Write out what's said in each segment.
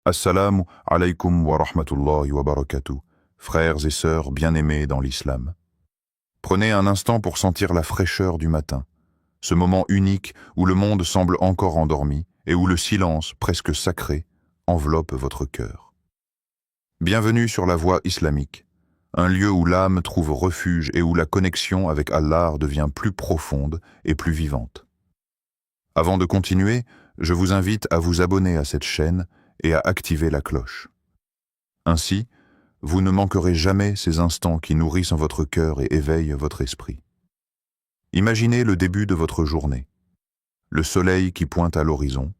Assalamu alaykum wa rahmatullahi wa barakatuh, frères et sœurs bien-aimés dans l'islam. Prenez un instant pour sentir la fraîcheur du matin, ce moment unique où le monde semble encore endormi et où le silence, presque sacré, enveloppe votre cœur. Bienvenue sur la voie islamique, un lieu où l'âme trouve refuge et où la connexion avec Allah devient plus profonde et plus vivante. Avant de continuer, je vous invite à vous abonner à cette chaîne et à activer la cloche. Ainsi, vous ne manquerez jamais ces instants qui nourrissent votre cœur et éveillent votre esprit. Imaginez le début de votre journée, le soleil qui pointe à l'horizon,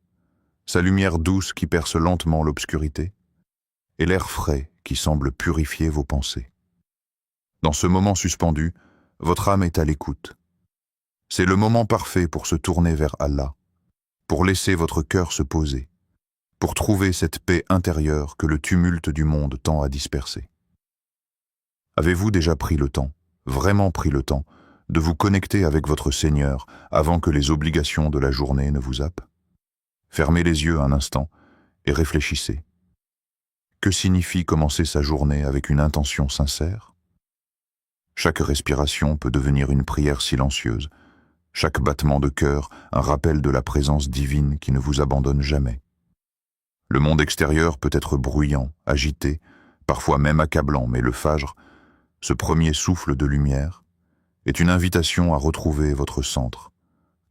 sa lumière douce qui perce lentement l'obscurité, et l'air frais qui semble purifier vos pensées. Dans ce moment suspendu, votre âme est à l'écoute. C'est le moment parfait pour se tourner vers Allah, pour laisser votre cœur se poser, pour trouver cette paix intérieure que le tumulte du monde tend à disperser. Avez-vous déjà pris le temps, vraiment pris le temps, de vous connecter avec votre Seigneur avant que les obligations de la journée ne vous happent? Fermez les yeux un instant et réfléchissez. Que signifie commencer sa journée avec une intention sincère? Chaque respiration peut devenir une prière silencieuse, chaque battement de cœur un rappel de la présence divine qui ne vous abandonne jamais. Le monde extérieur peut être bruyant, agité, parfois même accablant, mais le fajr, ce premier souffle de lumière, est une invitation à retrouver votre centre,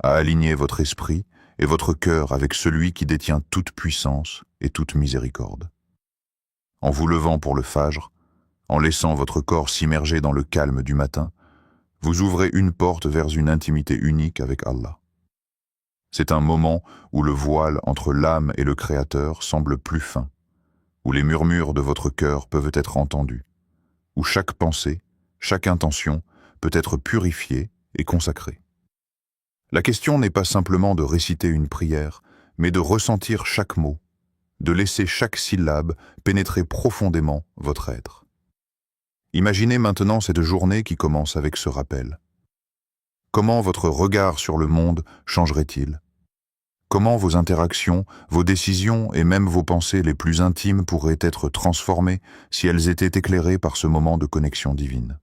à aligner votre esprit et votre cœur avec celui qui détient toute puissance et toute miséricorde. En vous levant pour le fajr, en laissant votre corps s'immerger dans le calme du matin, vous ouvrez une porte vers une intimité unique avec Allah. C'est un moment où le voile entre l'âme et le Créateur semble plus fin, où les murmures de votre cœur peuvent être entendus, où chaque pensée, chaque intention peut être purifiée et consacrée. La question n'est pas simplement de réciter une prière, mais de ressentir chaque mot, de laisser chaque syllabe pénétrer profondément votre être. Imaginez maintenant cette journée qui commence avec ce rappel. Comment votre regard sur le monde changerait-il? Comment vos interactions, vos décisions et même vos pensées les plus intimes pourraient être transformées si elles étaient éclairées par ce moment de connexion divine?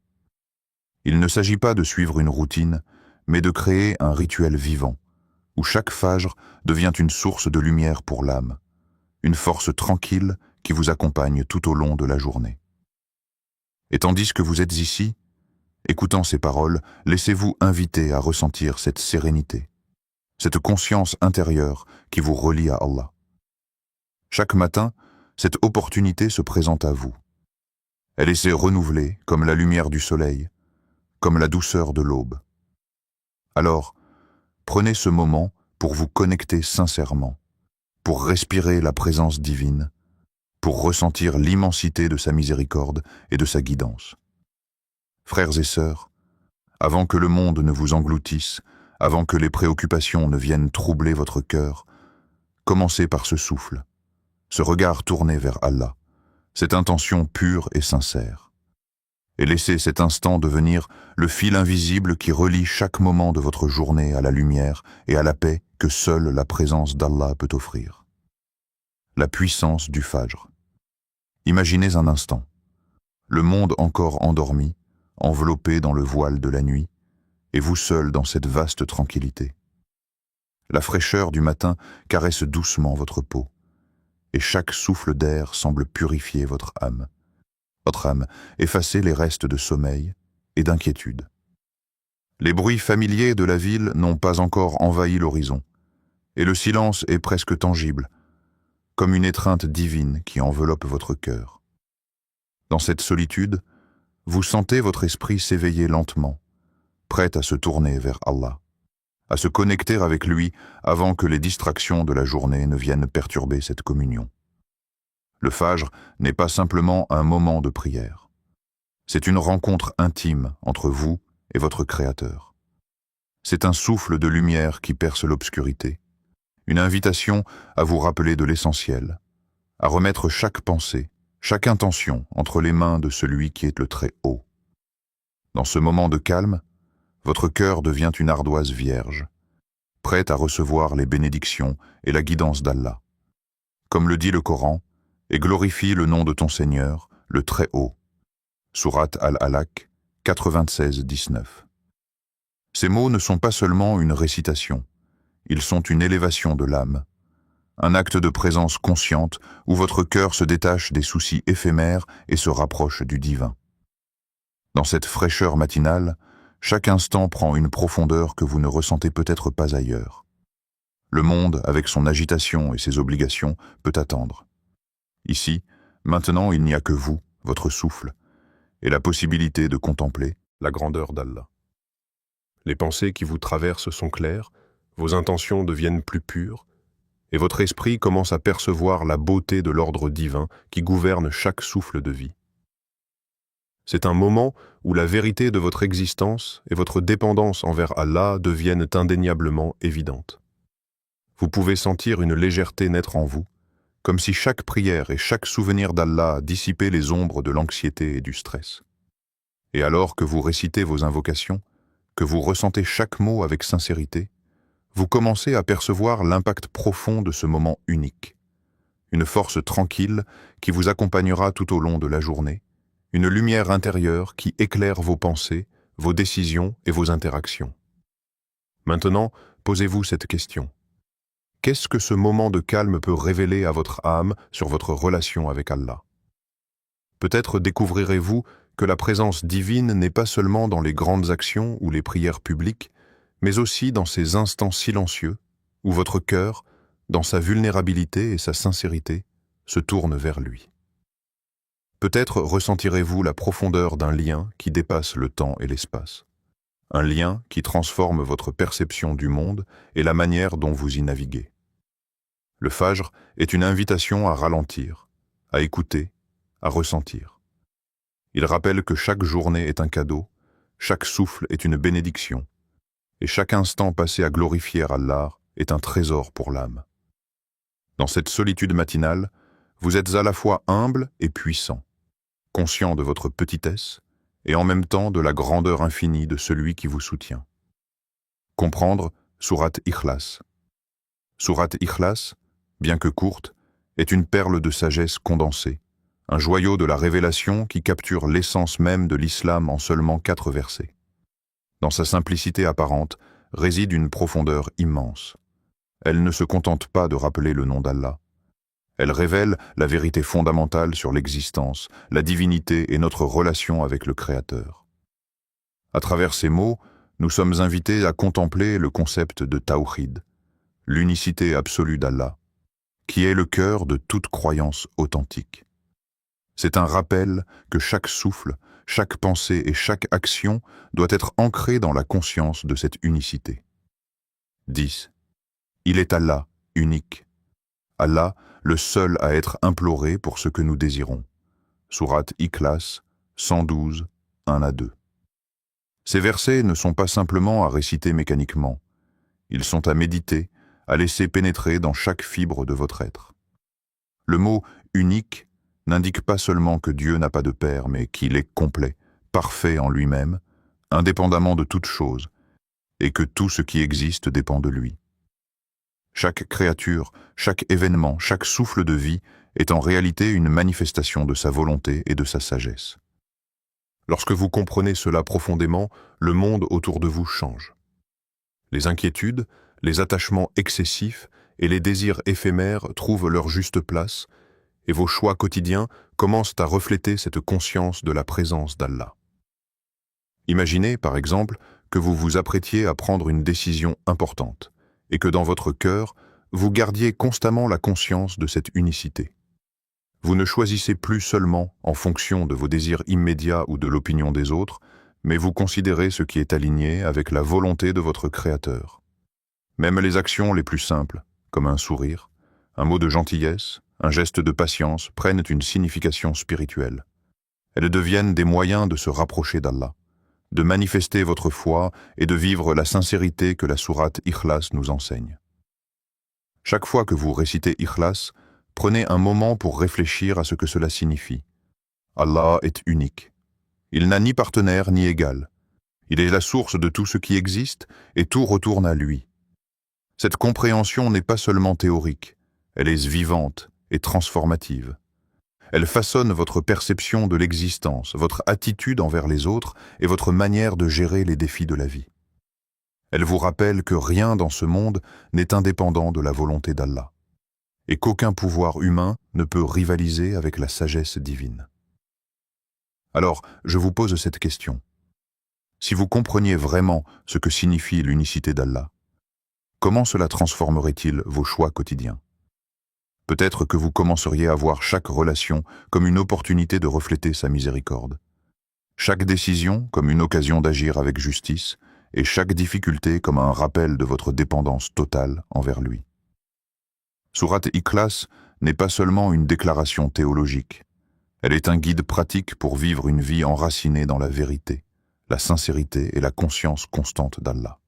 Il ne s'agit pas de suivre une routine, mais de créer un rituel vivant, où chaque fajr devient une source de lumière pour l'âme, une force tranquille qui vous accompagne tout au long de la journée. Et tandis que vous êtes ici, écoutant ces paroles, laissez-vous inviter à ressentir cette sérénité, cette conscience intérieure qui vous relie à Allah. Chaque matin, cette opportunité se présente à vous. Elle essaie renouvelée comme la lumière du soleil, comme la douceur de l'aube. Alors, prenez ce moment pour vous connecter sincèrement, pour respirer la présence divine, pour ressentir l'immensité de sa miséricorde et de sa guidance. Frères et sœurs, avant que le monde ne vous engloutisse, avant que les préoccupations ne viennent troubler votre cœur, commencez par ce souffle, ce regard tourné vers Allah, cette intention pure et sincère. Et laissez cet instant devenir le fil invisible qui relie chaque moment de votre journée à la lumière et à la paix que seule la présence d'Allah peut offrir. La puissance du fajr. Imaginez un instant, le monde encore endormi, enveloppé dans le voile de la nuit, et vous seul dans cette vaste tranquillité. La fraîcheur du matin caresse doucement votre peau, et chaque souffle d'air semble purifier votre âme. Votre âme effacer les restes de sommeil et d'inquiétude. Les bruits familiers de la ville n'ont pas encore envahi l'horizon, et le silence est presque tangible, comme une étreinte divine qui enveloppe votre cœur. Dans cette solitude, vous sentez votre esprit s'éveiller lentement, prêt à se tourner vers Allah, à se connecter avec lui avant que les distractions de la journée ne viennent perturber cette communion. Le fajr n'est pas simplement un moment de prière. C'est une rencontre intime entre vous et votre Créateur. C'est un souffle de lumière qui perce l'obscurité, une invitation à vous rappeler de l'essentiel, à remettre chaque pensée, chaque intention entre les mains de celui qui est le Très-Haut. Dans ce moment de calme, votre cœur devient une ardoise vierge, prête à recevoir les bénédictions et la guidance d'Allah. Comme le dit le Coran, et glorifie le nom de ton Seigneur, le Très-Haut. Sourate Al-Alaq 96-19. Ces mots ne sont pas seulement une récitation, ils sont une élévation de l'âme, un acte de présence consciente où votre cœur se détache des soucis éphémères et se rapproche du divin. Dans cette fraîcheur matinale, chaque instant prend une profondeur que vous ne ressentez peut-être pas ailleurs. Le monde, avec son agitation et ses obligations, peut attendre. Ici, maintenant, il n'y a que vous, votre souffle, et la possibilité de contempler la grandeur d'Allah. Les pensées qui vous traversent sont claires, vos intentions deviennent plus pures, et votre esprit commence à percevoir la beauté de l'ordre divin qui gouverne chaque souffle de vie. C'est un moment où la vérité de votre existence et votre dépendance envers Allah deviennent indéniablement évidentes. Vous pouvez sentir une légèreté naître en vous, comme si chaque prière et chaque souvenir d'Allah dissipaient les ombres de l'anxiété et du stress. Et alors que vous récitez vos invocations, que vous ressentez chaque mot avec sincérité, vous commencez à percevoir l'impact profond de ce moment unique. Une force tranquille qui vous accompagnera tout au long de la journée, une lumière intérieure qui éclaire vos pensées, vos décisions et vos interactions. Maintenant, posez-vous cette question. Qu'est-ce que ce moment de calme peut révéler à votre âme sur votre relation avec Allah? Peut-être découvrirez-vous que la présence divine n'est pas seulement dans les grandes actions ou les prières publiques, mais aussi dans ces instants silencieux où votre cœur, dans sa vulnérabilité et sa sincérité, se tourne vers lui. Peut-être ressentirez-vous la profondeur d'un lien qui dépasse le temps et l'espace. Un lien qui transforme votre perception du monde et la manière dont vous y naviguez. Le Fajr est une invitation à ralentir, à écouter, à ressentir. Il rappelle que chaque journée est un cadeau, chaque souffle est une bénédiction, et chaque instant passé à glorifier Allah est un trésor pour l'âme. Dans cette solitude matinale, vous êtes à la fois humble et puissant, conscient de votre petitesse et en même temps de la grandeur infinie de celui qui vous soutient. Comprendre Sourate Ikhlas. Sourate Ikhlas, bien que courte, est une perle de sagesse condensée, un joyau de la révélation qui capture l'essence même de l'islam en seulement 4 versets. Dans sa simplicité apparente réside une profondeur immense. Elle ne se contente pas de rappeler le nom d'Allah. Elle révèle la vérité fondamentale sur l'existence, la divinité et notre relation avec le Créateur. À travers ces mots, nous sommes invités à contempler le concept de Tawhid, l'unicité absolue d'Allah, qui est le cœur de toute croyance authentique. C'est un rappel que chaque souffle, chaque pensée et chaque action doit être ancrée dans la conscience de cette unicité. 10. Il est Allah, unique. Allah, le seul à être imploré pour ce que nous désirons. Sourate Ikhlas 112, 1-2. Ces versets ne sont pas simplement à réciter mécaniquement. Ils sont à méditer, à laisser pénétrer dans chaque fibre de votre être. Le mot « unique » n'indique pas seulement que Dieu n'a pas de père, mais qu'il est complet, parfait en lui-même, indépendamment de toute chose, et que tout ce qui existe dépend de lui. Chaque créature, chaque événement, chaque souffle de vie est en réalité une manifestation de sa volonté et de sa sagesse. Lorsque vous comprenez cela profondément, le monde autour de vous change. Les inquiétudes, les attachements excessifs et les désirs éphémères trouvent leur juste place, et vos choix quotidiens commencent à refléter cette conscience de la présence d'Allah. Imaginez, par exemple, que vous vous apprêtiez à prendre une décision importante, et que dans votre cœur, vous gardiez constamment la conscience de cette unicité. Vous ne choisissez plus seulement en fonction de vos désirs immédiats ou de l'opinion des autres, mais vous considérez ce qui est aligné avec la volonté de votre Créateur. Même les actions les plus simples, comme un sourire, un mot de gentillesse, un geste de patience, prennent une signification spirituelle. Elles deviennent des moyens de se rapprocher d'Allah, de manifester votre foi et de vivre la sincérité que la sourate Ikhlas nous enseigne. Chaque fois que vous récitez Ikhlas, prenez un moment pour réfléchir à ce que cela signifie. Allah est unique. Il n'a ni partenaire ni égal. Il est la source de tout ce qui existe et tout retourne à lui. Cette compréhension n'est pas seulement théorique, elle est vivante et transformative. Elle façonne votre perception de l'existence, votre attitude envers les autres et votre manière de gérer les défis de la vie. Elle vous rappelle que rien dans ce monde n'est indépendant de la volonté d'Allah, et qu'aucun pouvoir humain ne peut rivaliser avec la sagesse divine. Alors, je vous pose cette question. Si vous compreniez vraiment ce que signifie l'unicité d'Allah, comment cela transformerait-il vos choix quotidiens? Peut-être que vous commenceriez à voir chaque relation comme une opportunité de refléter sa miséricorde, chaque décision comme une occasion d'agir avec justice, et chaque difficulté comme un rappel de votre dépendance totale envers lui. Sourate Ikhlas n'est pas seulement une déclaration théologique, elle est un guide pratique pour vivre une vie enracinée dans la vérité, la sincérité et la conscience constante d'Allah.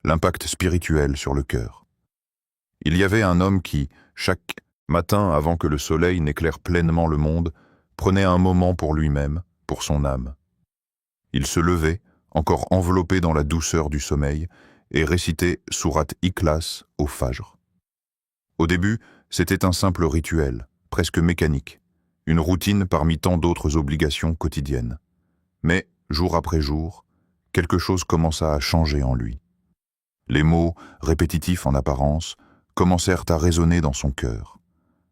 L'impact spirituel sur le cœur. Il y avait un homme qui, chaque matin avant que le soleil n'éclaire pleinement le monde, prenait un moment pour lui-même, pour son âme. Il se levait, encore enveloppé dans la douceur du sommeil, et récitait Sourate Ikhlas au Fajr. Au début, c'était un simple rituel, presque mécanique, une routine parmi tant d'autres obligations quotidiennes. Mais, jour après jour, quelque chose commença à changer en lui. Les mots, répétitifs en apparence, commencèrent à résonner dans son cœur,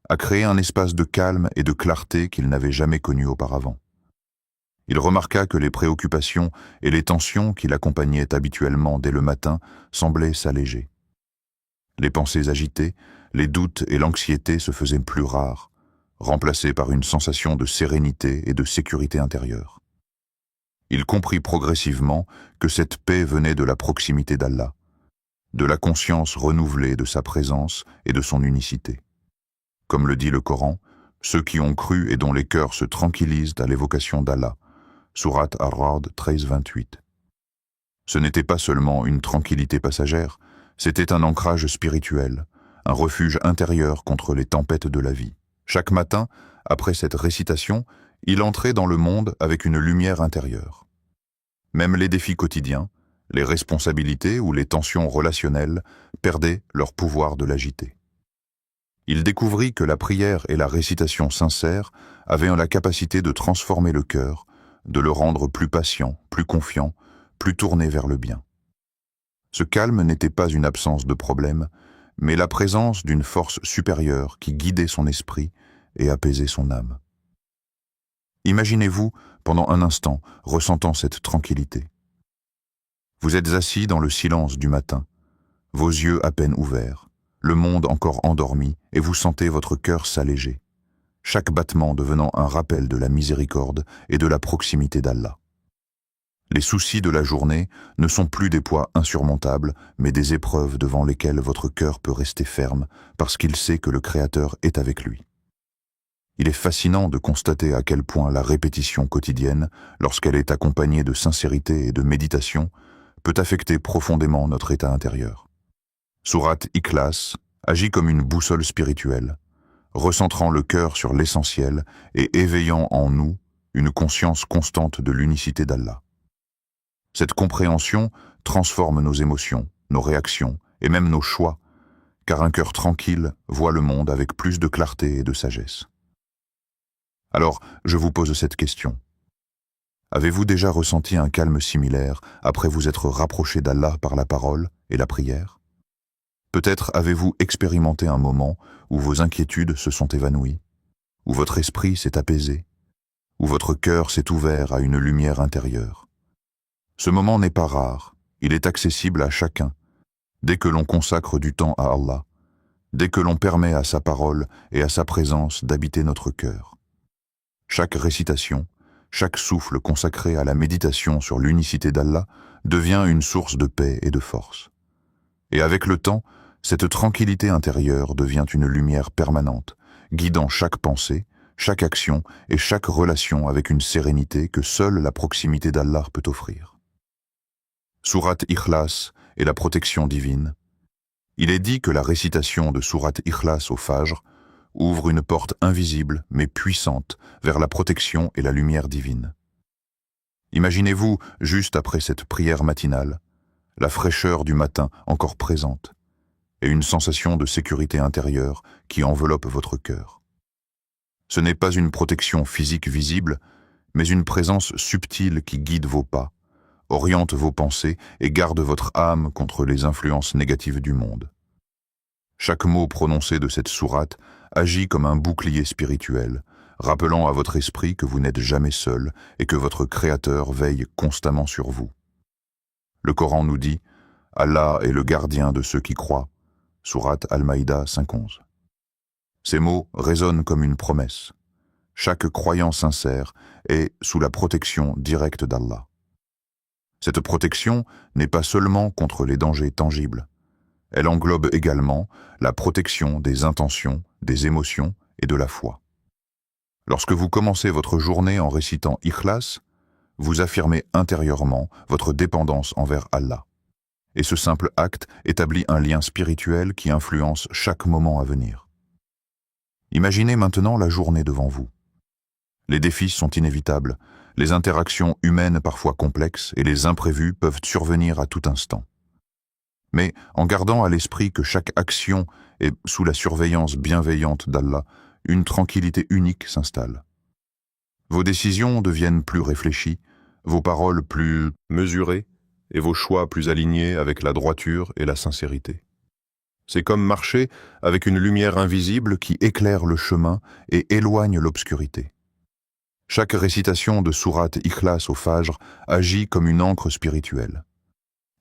à créer un espace de calme et de clarté qu'il n'avait jamais connu auparavant. Il remarqua que les préoccupations et les tensions qui l'accompagnaient habituellement dès le matin semblaient s'alléger. Les pensées agitées, les doutes et l'anxiété se faisaient plus rares, remplacés par une sensation de sérénité et de sécurité intérieure. Il comprit progressivement que cette paix venait de la proximité d'Allah, de la conscience renouvelée de sa présence et de son unicité. Comme le dit le Coran, ceux qui ont cru et dont les cœurs se tranquillisent à l'évocation d'Allah, Sourate Ar-Ra'd 13-28. Ce n'était pas seulement une tranquillité passagère, c'était un ancrage spirituel, un refuge intérieur contre les tempêtes de la vie. Chaque matin, après cette récitation, il entrait dans le monde avec une lumière intérieure. Même les défis quotidiens, les responsabilités ou les tensions relationnelles perdaient leur pouvoir de l'agiter. Il découvrit que la prière et la récitation sincère avaient la capacité de transformer le cœur, de le rendre plus patient, plus confiant, plus tourné vers le bien. Ce calme n'était pas une absence de problème, mais la présence d'une force supérieure qui guidait son esprit et apaisait son âme. Imaginez-vous, pendant un instant, ressentant cette tranquillité. Vous êtes assis dans le silence du matin, vos yeux à peine ouverts, le monde encore endormi, et vous sentez votre cœur s'alléger, chaque battement devenant un rappel de la miséricorde et de la proximité d'Allah. Les soucis de la journée ne sont plus des poids insurmontables, mais des épreuves devant lesquelles votre cœur peut rester ferme parce qu'il sait que le Créateur est avec lui. Il est fascinant de constater à quel point la répétition quotidienne, lorsqu'elle est accompagnée de sincérité et de méditation, peut affecter profondément notre état intérieur. Sourate Ikhlas agit comme une boussole spirituelle, recentrant le cœur sur l'essentiel et éveillant en nous une conscience constante de l'unicité d'Allah. Cette compréhension transforme nos émotions, nos réactions et même nos choix, car un cœur tranquille voit le monde avec plus de clarté et de sagesse. Alors, je vous pose cette question. Avez-vous déjà ressenti un calme similaire après vous être rapproché d'Allah par la parole et la prière? Peut-être avez-vous expérimenté un moment où vos inquiétudes se sont évanouies, où votre esprit s'est apaisé, où votre cœur s'est ouvert à une lumière intérieure. Ce moment n'est pas rare, il est accessible à chacun, dès que l'on consacre du temps à Allah, dès que l'on permet à sa parole et à sa présence d'habiter notre cœur. Chaque récitation, chaque souffle consacré à la méditation sur l'unicité d'Allah devient une source de paix et de force. Et avec le temps, cette tranquillité intérieure devient une lumière permanente, guidant chaque pensée, chaque action et chaque relation avec une sérénité que seule la proximité d'Allah peut offrir. Sourate Ikhlas et la protection divine. Il est dit que la récitation de Sourate Ikhlas au Fajr ouvre une porte invisible mais puissante vers la protection et la lumière divine. Imaginez-vous, juste après cette prière matinale, la fraîcheur du matin encore présente et une sensation de sécurité intérieure qui enveloppe votre cœur. Ce n'est pas une protection physique visible, mais une présence subtile qui guide vos pas, oriente vos pensées et garde votre âme contre les influences négatives du monde. Chaque mot prononcé de cette sourate agit comme un bouclier spirituel, rappelant à votre esprit que vous n'êtes jamais seul et que votre Créateur veille constamment sur vous. Le Coran nous dit « Allah est le gardien de ceux qui croient » Sourate Al-Maïda 5:11. Ces mots résonnent comme une promesse. Chaque croyant sincère est sous la protection directe d'Allah. Cette protection n'est pas seulement contre les dangers tangibles. Elle englobe également la protection des intentions, des émotions et de la foi. Lorsque vous commencez votre journée en récitant Ikhlas, vous affirmez intérieurement votre dépendance envers Allah. Et ce simple acte établit un lien spirituel qui influence chaque moment à venir. Imaginez maintenant la journée devant vous. Les défis sont inévitables, les interactions humaines parfois complexes et les imprévus peuvent survenir à tout instant. Mais en gardant à l'esprit que chaque action est sous la surveillance bienveillante d'Allah, une tranquillité unique s'installe. Vos décisions deviennent plus réfléchies, vos paroles plus mesurées et vos choix plus alignés avec la droiture et la sincérité. C'est comme marcher avec une lumière invisible qui éclaire le chemin et éloigne l'obscurité. Chaque récitation de sourate Ikhlas au Fajr agit comme une encre spirituelle.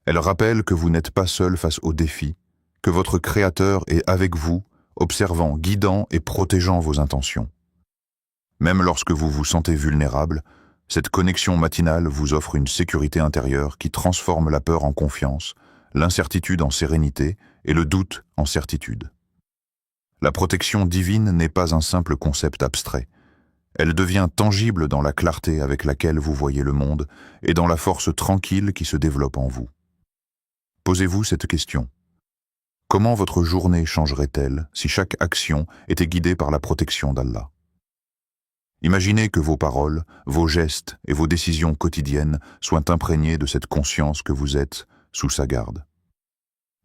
Elle rappelle que vous n'êtes pas seul face aux défis, que votre Créateur est avec vous, observant, guidant et protégeant vos intentions. Même lorsque vous vous sentez vulnérable, cette connexion matinale vous offre une sécurité intérieure qui transforme la peur en confiance, l'incertitude en sérénité et le doute en certitude. La protection divine n'est pas un simple concept abstrait. Elle devient tangible dans la clarté avec laquelle vous voyez le monde et dans la force tranquille qui se développe en vous. Posez-vous cette question. Comment votre journée changerait-elle si chaque action était guidée par la protection d'Allah? Imaginez que vos paroles, vos gestes et vos décisions quotidiennes soient imprégnés de cette conscience que vous êtes sous sa garde.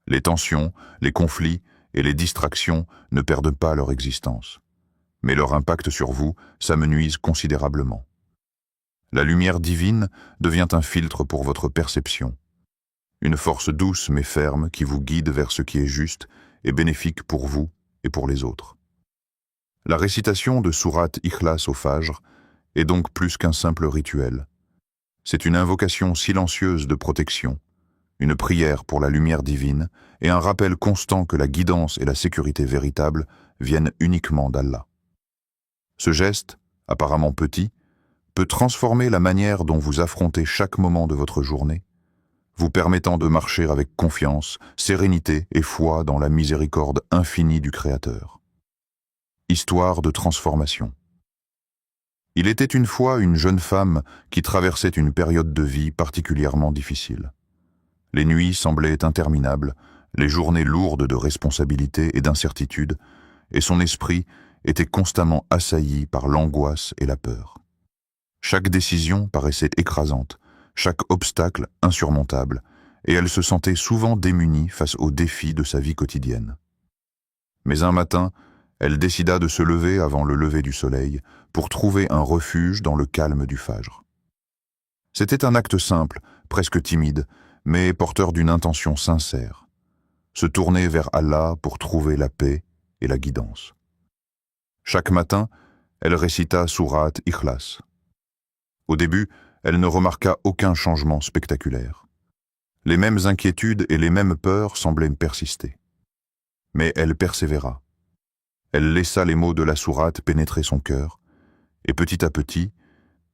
Les tensions, les conflits et les distractions ne perdent pas leur existence, mais leur impact sur vous s'amenuise considérablement. La lumière divine devient un filtre pour votre perception, une force douce mais ferme qui vous guide vers ce qui est juste et bénéfique pour vous et pour les autres. La récitation de sourate Ikhlas au Fajr est donc plus qu'un simple rituel. C'est une invocation silencieuse de protection, une prière pour la lumière divine et un rappel constant que la guidance et la sécurité véritable viennent uniquement d'Allah. Ce geste, apparemment petit, peut transformer la manière dont vous affrontez chaque moment de votre journée, vous permettant de marcher avec confiance, sérénité et foi dans la miséricorde infinie du Créateur. Histoire de transformation. Il était une fois une jeune femme qui traversait une période de vie particulièrement difficile. Les nuits semblaient interminables, les journées lourdes de responsabilités et d'incertitudes, et son esprit était constamment assailli par l'angoisse et la peur. Chaque décision paraissait écrasante, chaque obstacle insurmontable, et elle se sentait souvent démunie face aux défis de sa vie quotidienne. Mais un matin, elle décida de se lever avant le lever du soleil pour trouver un refuge dans le calme du Fajr. C'était un acte simple, presque timide, mais porteur d'une intention sincère. Se tourner vers Allah pour trouver la paix et la guidance. Chaque matin, elle récita sourate Ikhlas. Au début, elle ne remarqua aucun changement spectaculaire. Les mêmes inquiétudes et les mêmes peurs semblaient persister. Mais elle persévéra. Elle laissa les mots de la sourate pénétrer son cœur, et petit à petit,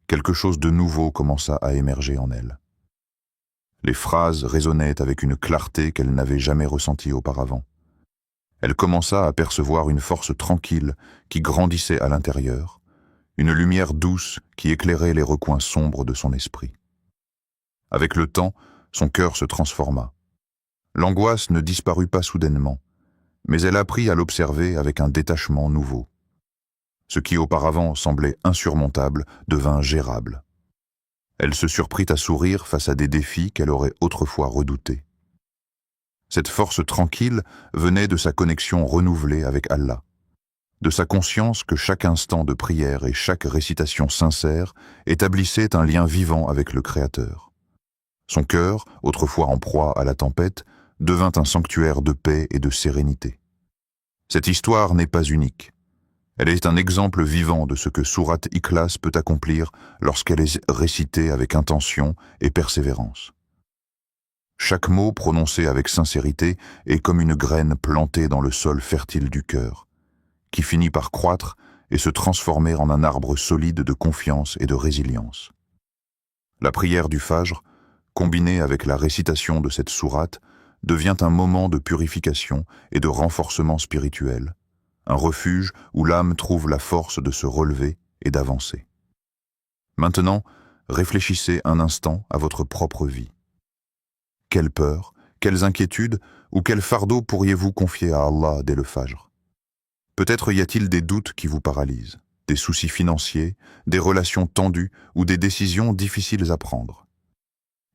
quelque chose de nouveau commença à émerger en elle. Les phrases résonnaient avec une clarté qu'elle n'avait jamais ressentie auparavant. Elle commença à percevoir une force tranquille qui grandissait à l'intérieur, une lumière douce qui éclairait les recoins sombres de son esprit. Avec le temps, son cœur se transforma. L'angoisse ne disparut pas soudainement, mais elle apprit à l'observer avec un détachement nouveau. Ce qui auparavant semblait insurmontable devint gérable. Elle se surprit à sourire face à des défis qu'elle aurait autrefois redoutés. Cette force tranquille venait de sa connexion renouvelée avec Allah. de sa conscience que chaque instant de prière et chaque récitation sincère établissait un lien vivant avec le Créateur. Son cœur, autrefois en proie à la tempête, devint un sanctuaire de paix et de sérénité. Cette histoire n'est pas unique. Elle est un exemple vivant de ce que Sourate Ikhlas peut accomplir lorsqu'elle est récitée avec intention et persévérance. Chaque mot prononcé avec sincérité est comme une graine plantée dans le sol fertile du cœur, qui finit par croître et se transformer en un arbre solide de confiance et de résilience. La prière du Fajr, combinée avec la récitation de cette sourate, devient un moment de purification et de renforcement spirituel, un refuge où l'âme trouve la force de se relever et d'avancer. Maintenant, réfléchissez un instant à votre propre vie. Quelle peur, quelles inquiétudes ou quel fardeau pourriez-vous confier à Allah dès le Fajr? Peut-être y a-t-il des doutes qui vous paralysent, des soucis financiers, des relations tendues ou des décisions difficiles à prendre.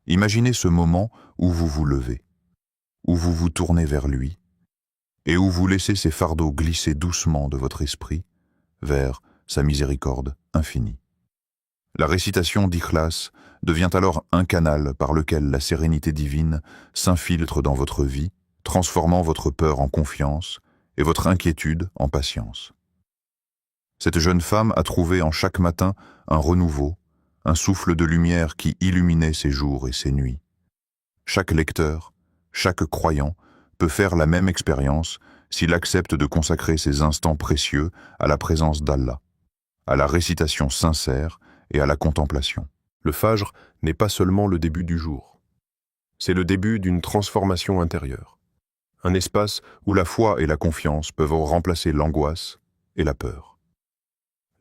Imaginez ce moment où vous vous levez, où vous vous tournez vers lui, et où vous laissez ces fardeaux glisser doucement de votre esprit vers sa miséricorde infinie. La récitation d'Ikhlas devient alors un canal par lequel la sérénité divine s'infiltre dans votre vie, transformant votre peur en confiance et votre inquiétude en patience. Cette jeune femme a trouvé en chaque matin un renouveau, un souffle de lumière qui illuminait ses jours et ses nuits. Chaque lecteur, chaque croyant peut faire la même expérience s'il accepte de consacrer ses instants précieux à la présence d'Allah, à la récitation sincère et à la contemplation. Le Fajr n'est pas seulement le début du jour. C'est le début d'une transformation intérieure. Un espace où la foi et la confiance peuvent remplacer l'angoisse et la peur.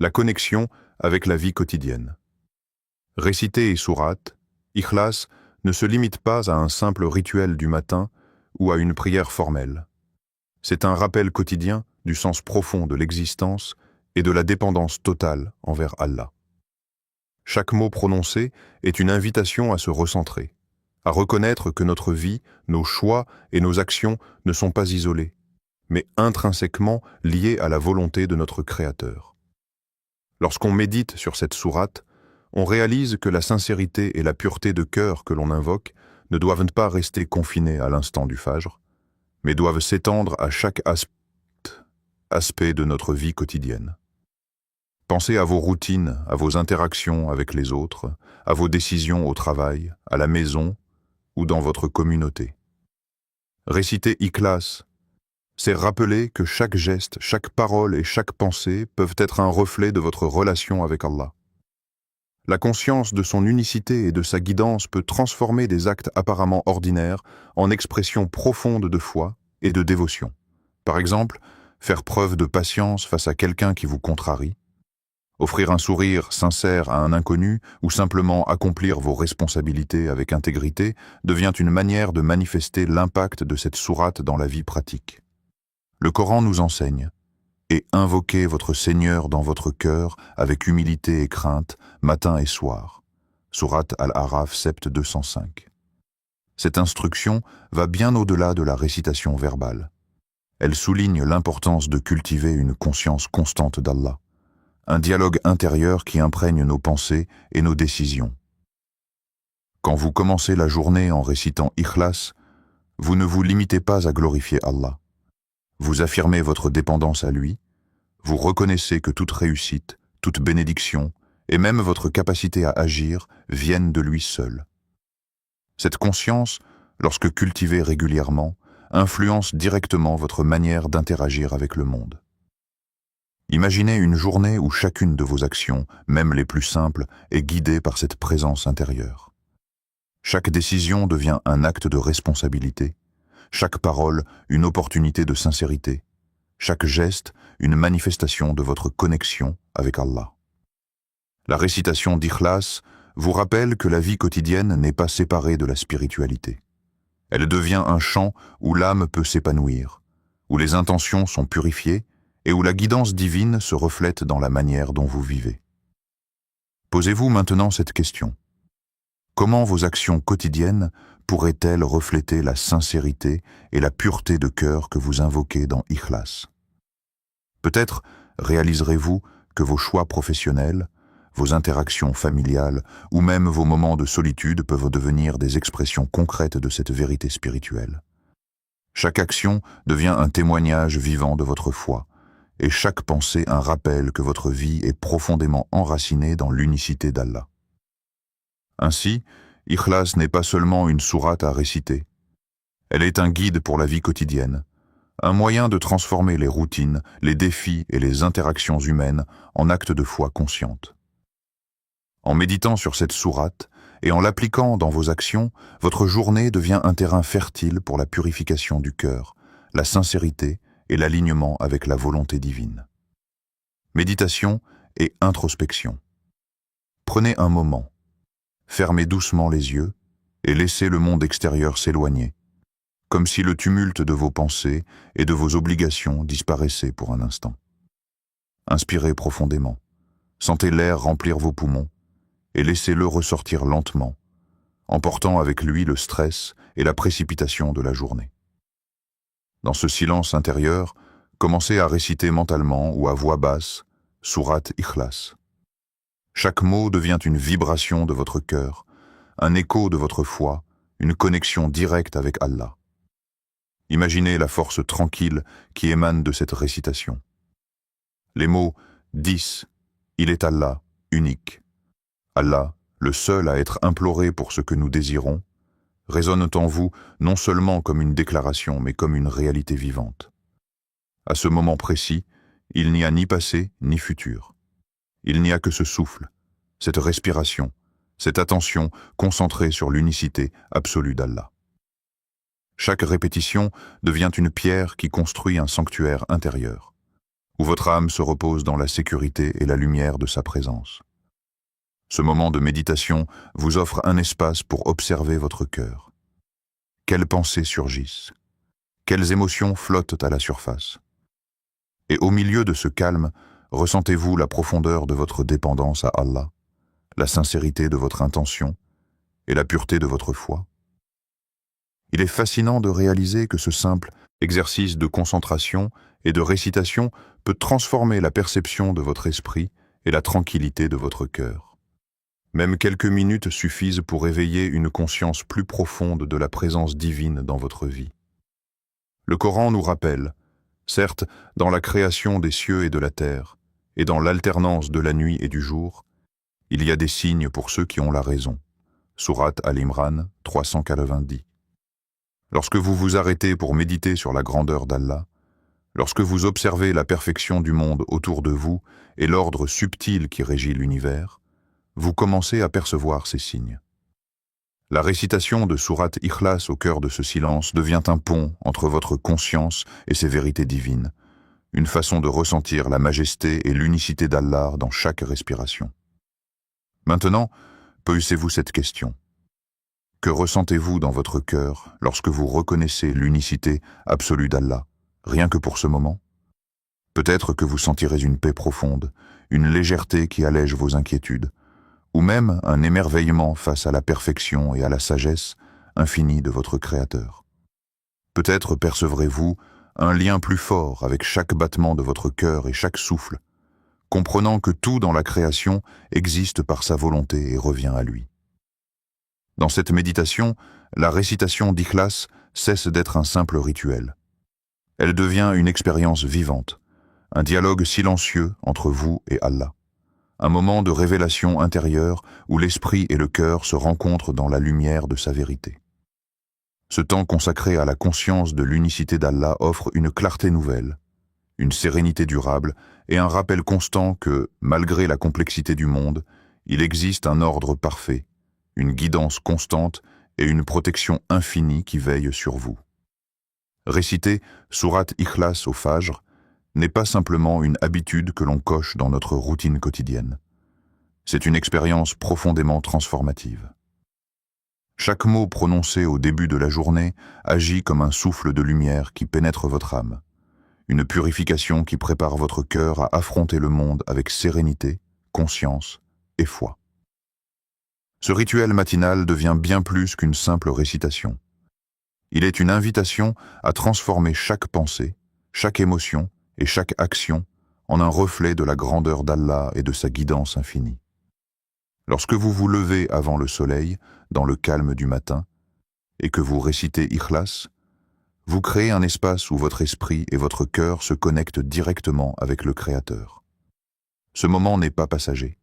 La connexion avec la vie quotidienne. Réciter et sourate, Ikhlas ne se limite pas à un simple rituel du matin ou à une prière formelle. C'est un rappel quotidien du sens profond de l'existence et de la dépendance totale envers Allah. Chaque mot prononcé est une invitation à se recentrer, à reconnaître que notre vie, nos choix et nos actions ne sont pas isolés, mais intrinsèquement liés à la volonté de notre Créateur. Lorsqu'on médite sur cette sourate, on réalise que la sincérité et la pureté de cœur que l'on invoque ne doivent pas rester confinées à l'instant du Fajr, mais doivent s'étendre à chaque aspect de notre vie quotidienne. Pensez à vos routines, à vos interactions avec les autres, à vos décisions au travail, à la maison ou dans votre communauté. Réciter Ikhlas, c'est rappeler que chaque geste, chaque parole et chaque pensée peuvent être un reflet de votre relation avec Allah. La conscience de son unicité et de sa guidance peut transformer des actes apparemment ordinaires en expressions profondes de foi et de dévotion. Par exemple, faire preuve de patience face à quelqu'un qui vous contrarie, offrir un sourire sincère à un inconnu ou simplement accomplir vos responsabilités avec intégrité devient une manière de manifester l'impact de cette sourate dans la vie pratique. Le Coran nous enseigne « Et invoquez votre Seigneur dans votre cœur avec humilité et crainte, matin et soir » Sourate Al-Araf, Sept 205. Cette instruction va bien au-delà de la récitation verbale. Elle souligne l'importance de cultiver une conscience constante d'Allah, un dialogue intérieur qui imprègne nos pensées et nos décisions. Quand vous commencez la journée en récitant Ikhlas, vous ne vous limitez pas à glorifier Allah. Vous affirmez votre dépendance à lui, vous reconnaissez que toute réussite, toute bénédiction et même votre capacité à agir viennent de lui seul. Cette conscience, lorsque cultivée régulièrement, influence directement votre manière d'interagir avec le monde. Imaginez une journée où chacune de vos actions, même les plus simples, est guidée par cette présence intérieure. Chaque décision devient un acte de responsabilité, chaque parole une opportunité de sincérité, chaque geste une manifestation de votre connexion avec Allah. La récitation d'Ikhlas vous rappelle que la vie quotidienne n'est pas séparée de la spiritualité. Elle devient un champ où l'âme peut s'épanouir, où les intentions sont purifiées et où la guidance divine se reflète dans la manière dont vous vivez. Posez-vous maintenant cette question. Comment vos actions quotidiennes pourraient-elles refléter la sincérité et la pureté de cœur que vous invoquez dans Ikhlas? Peut-être réaliserez-vous que vos choix professionnels, vos interactions familiales ou même vos moments de solitude peuvent devenir des expressions concrètes de cette vérité spirituelle. Chaque action devient un témoignage vivant de votre foi, et chaque pensée un rappel que votre vie est profondément enracinée dans l'unicité d'Allah. Ainsi, Ikhlas n'est pas seulement une sourate à réciter. Elle est un guide pour la vie quotidienne, un moyen de transformer les routines, les défis et les interactions humaines en actes de foi consciente. En méditant sur cette sourate et en l'appliquant dans vos actions, votre journée devient un terrain fertile pour la purification du cœur, la sincérité et l'alignement avec la volonté divine. Méditation et introspection. Prenez un moment, fermez doucement les yeux et laissez le monde extérieur s'éloigner, comme si le tumulte de vos pensées et de vos obligations disparaissait pour un instant. Inspirez profondément, sentez l'air remplir vos poumons et laissez-le ressortir lentement, emportant avec lui le stress et la précipitation de la journée. Dans ce silence intérieur, commencez à réciter mentalement ou à voix basse Sourate Ikhlas. Chaque mot devient une vibration de votre cœur, un écho de votre foi, une connexion directe avec Allah. Imaginez la force tranquille qui émane de cette récitation. Les mots « 10 »,« Il est Allah »,« unique »,« Allah, le seul à être imploré pour ce que nous désirons », résonnent en vous non seulement comme une déclaration, mais comme une réalité vivante. À ce moment précis, il n'y a ni passé ni futur. Il n'y a que ce souffle, cette respiration, cette attention concentrée sur l'unicité absolue d'Allah. Chaque répétition devient une pierre qui construit un sanctuaire intérieur, où votre âme se repose dans la sécurité et la lumière de sa présence. Ce moment de méditation vous offre un espace pour observer votre cœur. Quelles pensées surgissent? Quelles émotions flottent à la surface? Et au milieu de ce calme, ressentez-vous la profondeur de votre dépendance à Allah, la sincérité de votre intention et la pureté de votre foi? Il est fascinant de réaliser que ce simple exercice de concentration et de récitation peut transformer la perception de votre esprit et la tranquillité de votre cœur. Même quelques minutes suffisent pour éveiller une conscience plus profonde de la présence divine dans votre vie. Le Coran nous rappelle, certes, dans la création des cieux et de la terre, et dans l'alternance de la nuit et du jour, il y a des signes pour ceux qui ont la raison. Sourate Al-Imran 390. Lorsque vous vous arrêtez pour méditer sur la grandeur d'Allah, lorsque vous observez la perfection du monde autour de vous et l'ordre subtil qui régit l'univers, vous commencez à percevoir ces signes. La récitation de Sourate Ikhlas au cœur de ce silence devient un pont entre votre conscience et ses vérités divines, une façon de ressentir la majesté et l'unicité d'Allah dans chaque respiration. Maintenant, posez-vous cette question. Que ressentez-vous dans votre cœur lorsque vous reconnaissez l'unicité absolue d'Allah, rien que pour ce moment? Peut-être que vous sentirez une paix profonde, une légèreté qui allège vos inquiétudes, ou même un émerveillement face à la perfection et à la sagesse infinie de votre Créateur. Peut-être percevrez-vous un lien plus fort avec chaque battement de votre cœur et chaque souffle, comprenant que tout dans la création existe par sa volonté et revient à lui. Dans cette méditation, la récitation d'Ikhlas cesse d'être un simple rituel. Elle devient une expérience vivante, un dialogue silencieux entre vous et Allah. Un moment de révélation intérieure où l'esprit et le cœur se rencontrent dans la lumière de sa vérité. Ce temps consacré à la conscience de l'unicité d'Allah offre une clarté nouvelle, une sérénité durable et un rappel constant que, malgré la complexité du monde, il existe un ordre parfait, une guidance constante et une protection infinie qui veille sur vous. Réciter Sourate Ikhlas au Fajr n'est pas simplement une habitude que l'on coche dans notre routine quotidienne. C'est une expérience profondément transformative. Chaque mot prononcé au début de la journée agit comme un souffle de lumière qui pénètre votre âme, une purification qui prépare votre cœur à affronter le monde avec sérénité, conscience et foi. Ce rituel matinal devient bien plus qu'une simple récitation. Il est une invitation à transformer chaque pensée, chaque émotion et chaque action en un reflet de la grandeur d'Allah et de sa guidance infinie. Lorsque vous vous levez avant le soleil, dans le calme du matin, et que vous récitez Ikhlas, vous créez un espace où votre esprit et votre cœur se connectent directement avec le Créateur. Ce moment n'est pas passager.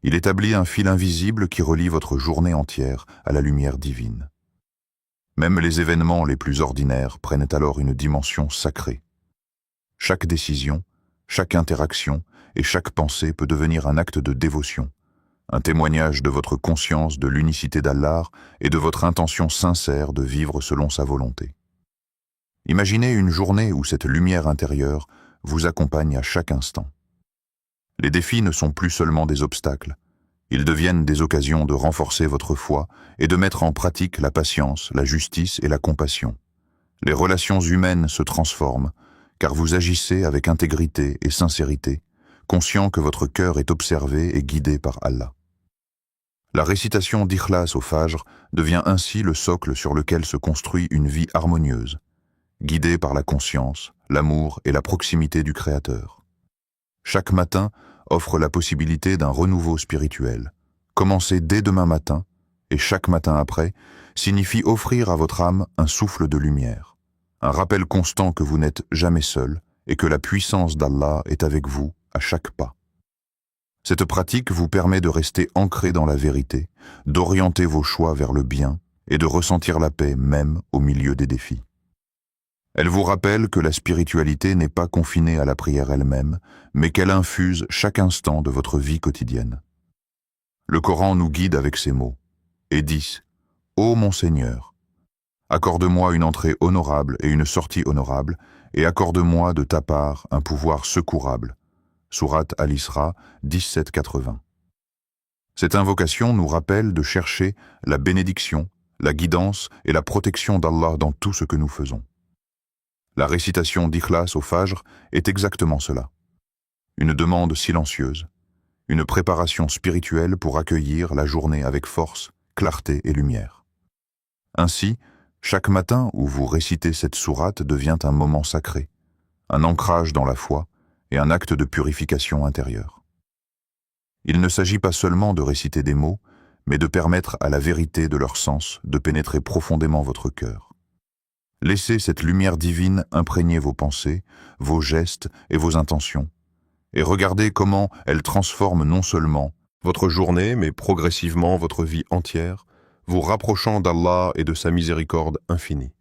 Il établit un fil invisible qui relie votre journée entière à la lumière divine. Même les événements les plus ordinaires prennent alors une dimension sacrée. Chaque décision, chaque interaction et chaque pensée peut devenir un acte de dévotion, un témoignage de votre conscience de l'unicité d'Allah et de votre intention sincère de vivre selon sa volonté. Imaginez une journée où cette lumière intérieure vous accompagne à chaque instant. Les défis ne sont plus seulement des obstacles, ils deviennent des occasions de renforcer votre foi et de mettre en pratique la patience, la justice et la compassion. Les relations humaines se transforment, car vous agissez avec intégrité et sincérité, conscient que votre cœur est observé et guidé par Allah. La récitation d'Ikhlas au Fajr devient ainsi le socle sur lequel se construit une vie harmonieuse, guidée par la conscience, l'amour et la proximité du Créateur. Chaque matin offre la possibilité d'un renouveau spirituel. Commencer dès demain matin, et chaque matin après, signifie offrir à votre âme un souffle de lumière, un rappel constant que vous n'êtes jamais seul et que la puissance d'Allah est avec vous à chaque pas. Cette pratique vous permet de rester ancré dans la vérité, d'orienter vos choix vers le bien et de ressentir la paix même au milieu des défis. Elle vous rappelle que la spiritualité n'est pas confinée à la prière elle-même, mais qu'elle infuse chaque instant de votre vie quotidienne. Le Coran nous guide avec ces mots, et dit « Ô mon Seigneur, accorde-moi une entrée honorable et une sortie honorable, et accorde-moi de ta part un pouvoir secourable. » Sourate Al-Isra 17-80. Cette invocation nous rappelle de chercher la bénédiction, la guidance et la protection d'Allah dans tout ce que nous faisons. La récitation d'Ikhlas au Fajr est exactement cela. Une demande silencieuse, une préparation spirituelle pour accueillir la journée avec force, clarté et lumière. Ainsi, chaque matin où vous récitez cette sourate devient un moment sacré, un ancrage dans la foi et un acte de purification intérieure. Il ne s'agit pas seulement de réciter des mots, mais de permettre à la vérité de leur sens de pénétrer profondément votre cœur. Laissez cette lumière divine imprégner vos pensées, vos gestes et vos intentions, et regardez comment elle transforme non seulement votre journée, mais progressivement votre vie entière, vous rapprochant d'Allah et de sa miséricorde infinie.